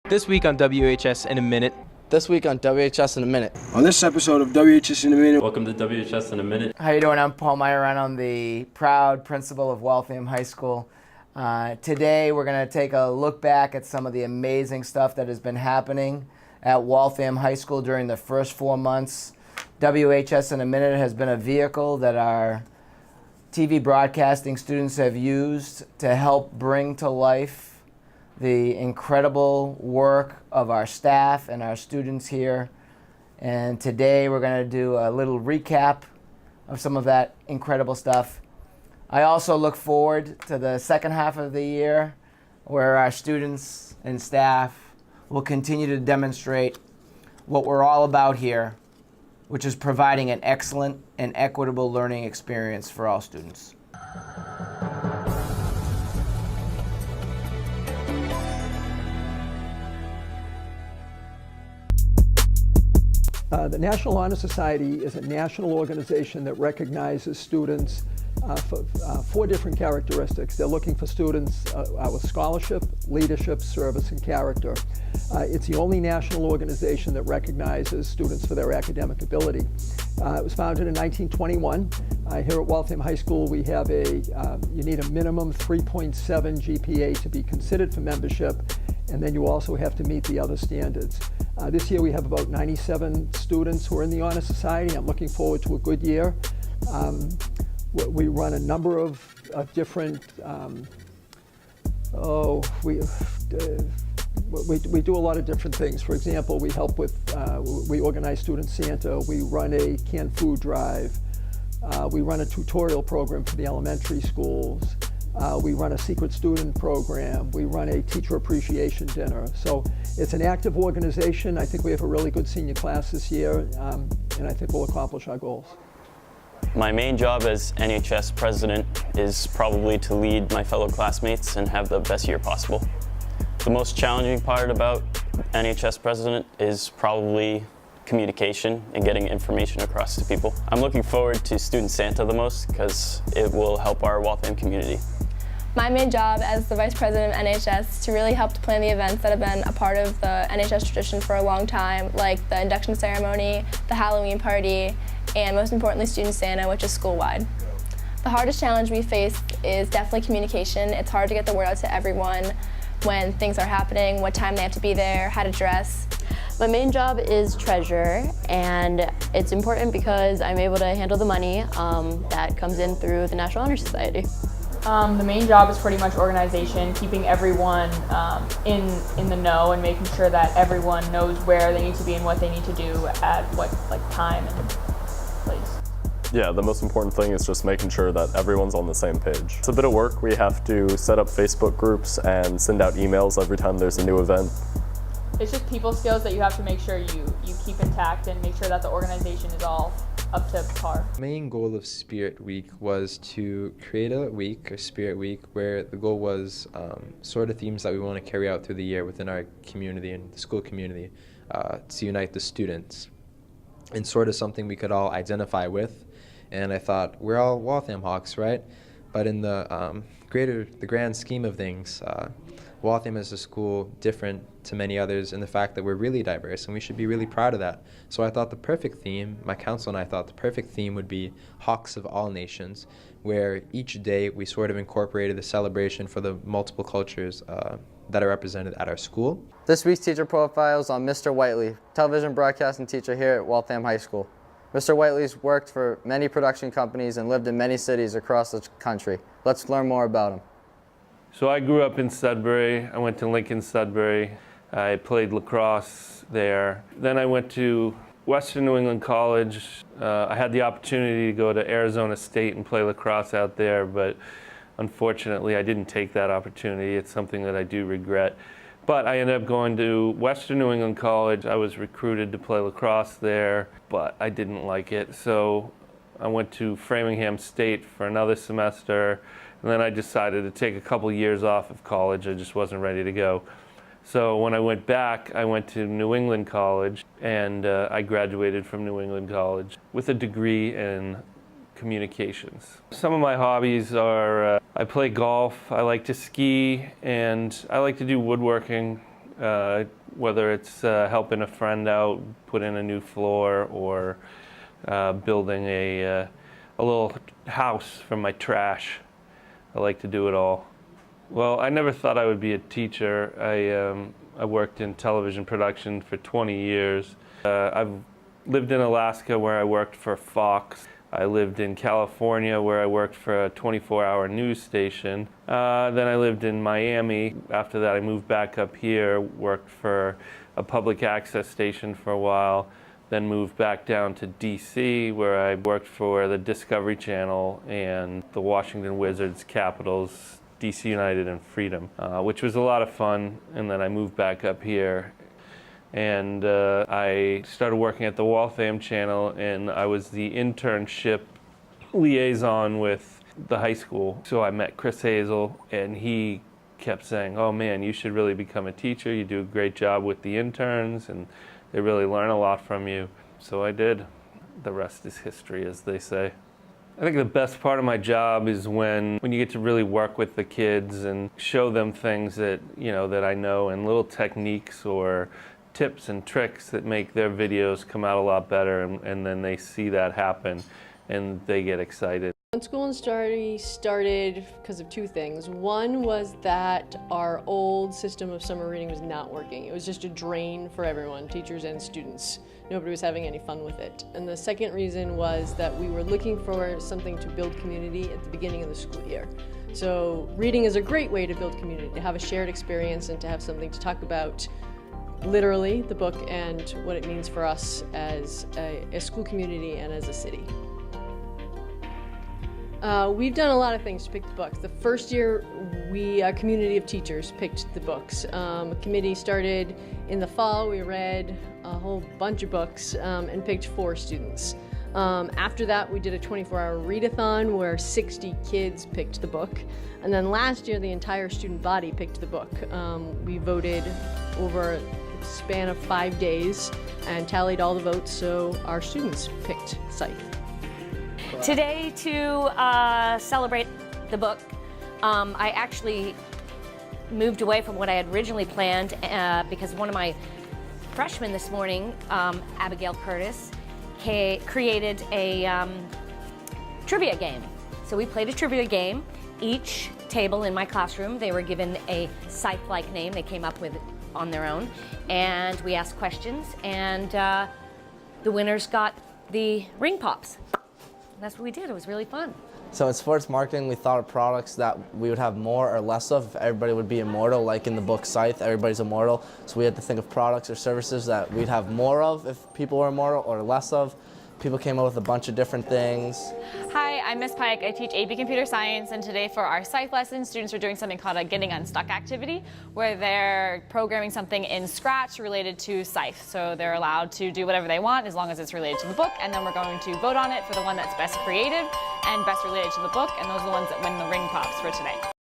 This week on WHS in a Minute. This week on WHS in a Minute. On this episode of WHS in a Minute. Welcome to WHS in a Minute. How you doing? I'm Paul Meyer, and I'm the proud principal of Waltham High School. Today we're going to take a look back at some of the amazing stuff that has been happening at Waltham High School during the first 4 months. WHS in a Minute has been a vehicle that our TV broadcasting students have used to help bring to life the incredible work of our staff and our students here. And today we're going to do a little recap of some of that incredible stuff. I also look forward to the second half of the year where our students and staff will continue to demonstrate what we're all about here, which is providing an excellent and equitable learning experience for all students. The National Honor Society is a national organization that recognizes students for 4 different characteristics. They're looking for students with scholarship, leadership, service, and character. It's the only national organization that recognizes students for their academic ability. It was founded in 1921. Here at Waltham High School, we have you need a minimum 3.7 GPA to be considered for membership, and then you also have to meet the other standards. This year we have about 97 students who are in the Honor Society. I'm looking forward to a good year. We run a number of different, we do a lot of different things. For example, we help with, we organize Student Santa, we run a canned food drive, we run a tutorial program for the elementary schools, we run a secret student program, we run a teacher appreciation dinner. So it's an active organization. I think we have a really good senior class this year, and I think we'll accomplish our goals. My main job as NHS president is probably to lead my fellow classmates and have the best year possible. The most challenging part about NHS president is probably communication and getting information across to people. I'm looking forward to Student Santa the most because it will help our Waltham community. My main job as the Vice President of NHS is to really help to plan the events that have been a part of the NHS tradition for a long time, like the induction ceremony, the Halloween party, and most importantly, Student Santa, which is school-wide. The hardest challenge we face is definitely communication. It's hard to get the word out to everyone when things are happening, what time they have to be there, how to dress. My main job is treasurer, and it's important because I'm able to handle the money that comes in through the National Honor Society. The main job is pretty much organization, keeping everyone in the know and making sure that everyone knows where they need to be and what they need to do at what time and place. Yeah, the most important thing is just making sure that everyone's on the same page. It's a bit of work. We have to set up Facebook groups and send out emails every time there's a new event. It's just people skills that you have to make sure you keep intact and make sure that the organization is all up to par. The main goal of Spirit Week was to create a week, or Spirit Week, where the goal was sort of themes that we want to carry out through the year within our community and the school community to unite the students, and sort of something we could all identify with. And I thought, we're all Waltham Hawks, right? But in the grand scheme of things, Waltham is a school different to many others in the fact that we're really diverse, and we should be really proud of that. So I thought the perfect theme, my council and I thought the perfect theme would be Hawks of All Nations, where each day we sort of incorporated the celebration for the multiple cultures that are represented at our school. This week's teacher profile is on Mr. Whiteley, television broadcasting teacher here at Waltham High School. Mr. Whiteley's worked for many production companies and lived in many cities across the country. Let's learn more about him. So I grew up in Sudbury. I went to Lincoln Sudbury. I played lacrosse there. Then I went to Western New England College. I had the opportunity to go to Arizona State and play lacrosse out there, but unfortunately I didn't take that opportunity. It's something that I do regret. But I ended up going to Western New England College. I was recruited to play lacrosse there, but I didn't like it. So I went to Framingham State for another semester, and then I decided to take a couple years off of college. I just wasn't ready to go. So when I went back, I went to New England College, and I graduated from New England College with a degree in communications. Some of my hobbies are I play golf, I like to ski, and I like to do woodworking. whether it's helping a friend out, put in a new floor, or building a little house from my trash. I like to do it all. Well, I never thought I would be a teacher. I worked in television production for 20 years. I've lived in Alaska where I worked for Fox. I lived in California where I worked for a 24-hour news station. Then I lived in Miami. After that I moved back up here, worked for a public access station for a while, then moved back down to DC where I worked for the Discovery Channel and the Washington Wizards, Capitals, DC United and Freedom, which was a lot of fun. And then I moved back up here and I started working at the Waltham channel, and I was the internship liaison with the high school. So I met Chris Hazel, and he kept saying, "Oh man, you should really become a teacher. You do a great job with the interns and they really learn a lot from you." So I did. The rest is history, as they say. I think the best part of my job is when you get to really work with the kids and show them things that, that I know, and little techniques or tips and tricks that make their videos come out a lot better, and then they see that happen and they get excited. School and Study started because of two things. One was that our old system of summer reading was not working. It was just a drain for everyone, teachers and students. Nobody was having any fun with it. And the second reason was that we were looking for something to build community at the beginning of the school year. So reading is a great way to build community, to have a shared experience and to have something to talk about, literally, the book and what it means for us as a school community and as a city. We've done a lot of things to pick the books. The first year, a community of teachers picked the books. A committee started in the fall. We read a whole bunch of books and picked 4 students. After that, we did a 24-hour readathon where 60 kids picked the book. And then last year, the entire student body picked the book. We voted over a span of 5 days and tallied all the votes, so our students picked Scythe. Today, to celebrate the book, I actually moved away from what I had originally planned because one of my freshmen this morning, Abigail Curtis, created a trivia game. So we played a trivia game. Each table in my classroom, they were given a Scythe-like name they came up with on their own, and we asked questions, and the winners got the ring pops. And that's what we did. It was really fun. So in sports marketing, we thought of products that we would have more or less of. Everybody would be immortal, like in the book Scythe, everybody's immortal. So we had to think of products or services that we'd have more of if people were immortal, or less of. People came up with a bunch of different things. Hi, I'm Miss Pike. I teach AP Computer Science, and today for our Scythe lesson, students are doing something called a Getting Unstuck activity, where they're programming something in Scratch related to Scythe. So they're allowed to do whatever they want as long as it's related to the book, and then we're going to vote on it for the one that's best creative and best related to the book, and those are the ones that win the ring pops for today.